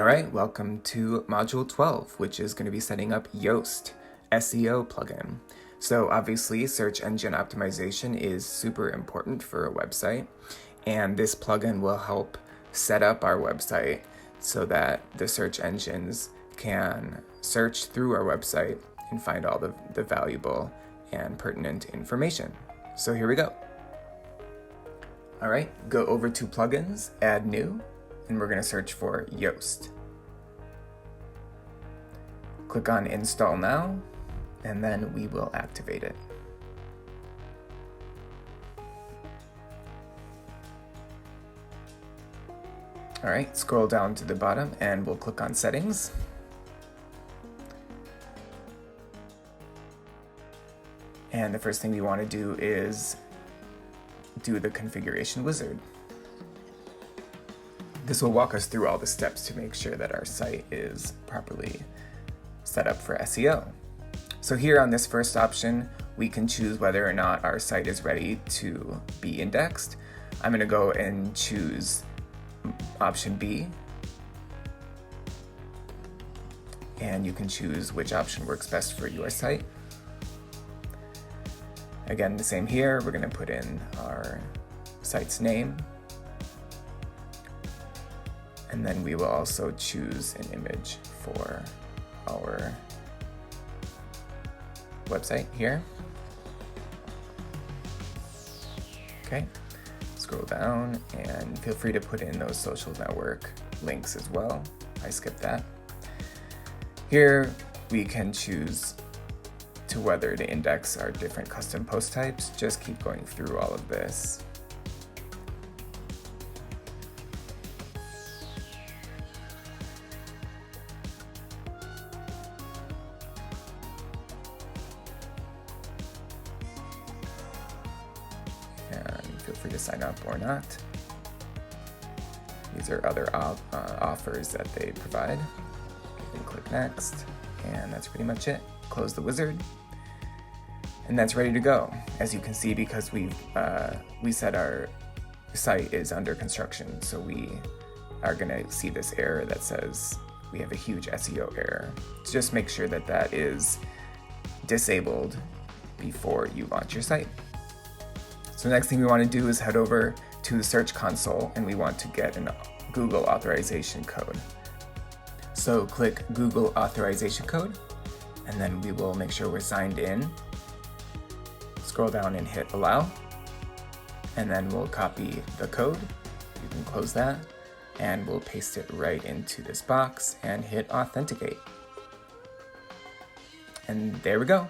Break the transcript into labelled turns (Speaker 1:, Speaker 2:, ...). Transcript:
Speaker 1: All right, welcome to Module 12, which is going to be setting up Yoast SEO plugin. So obviously, search engine optimization is super important for a website, and this plugin will help set up our website so that the search engines can search through our website and find all the valuable and pertinent information. So here we go. All right, go over to Plugins, Add New, and we're going to search for Yoast. Click on Install Now, and then we will activate it. All right, scroll down to the bottom and we'll click on Settings. And the first thing we want to do is do the configuration wizard. This will walk us through all the steps to make sure that our site is properly set up for SEO. So here on this first option, we can choose whether or not our site is ready to be indexed. I'm going to go and choose option B. And you can choose which option works best for your site. Again, the same here. We're going to put in our site's name. And then we will also choose an image for our website here. Okay, scroll down and feel free to put in those social network links as well. I skipped that. Here we can choose to whether to index our different custom post types. Just keep going through all of this. And feel free to sign up or not. These are other offers that they provide. You can click next, and that's pretty much it. Close the wizard, and that's ready to go. As you can see, because we said our site is under construction, so we are going to see this error that says we have a huge SEO error. So just make sure that that is disabled before you launch your site. So the next thing we want to do is head over to the Search Console, and we want to get a Google authorization code. So click Google authorization code, and then we will make sure we're signed in. Scroll down and hit Allow, and then we'll copy the code. You can close that, and we'll paste it right into this box and hit Authenticate. And there we go.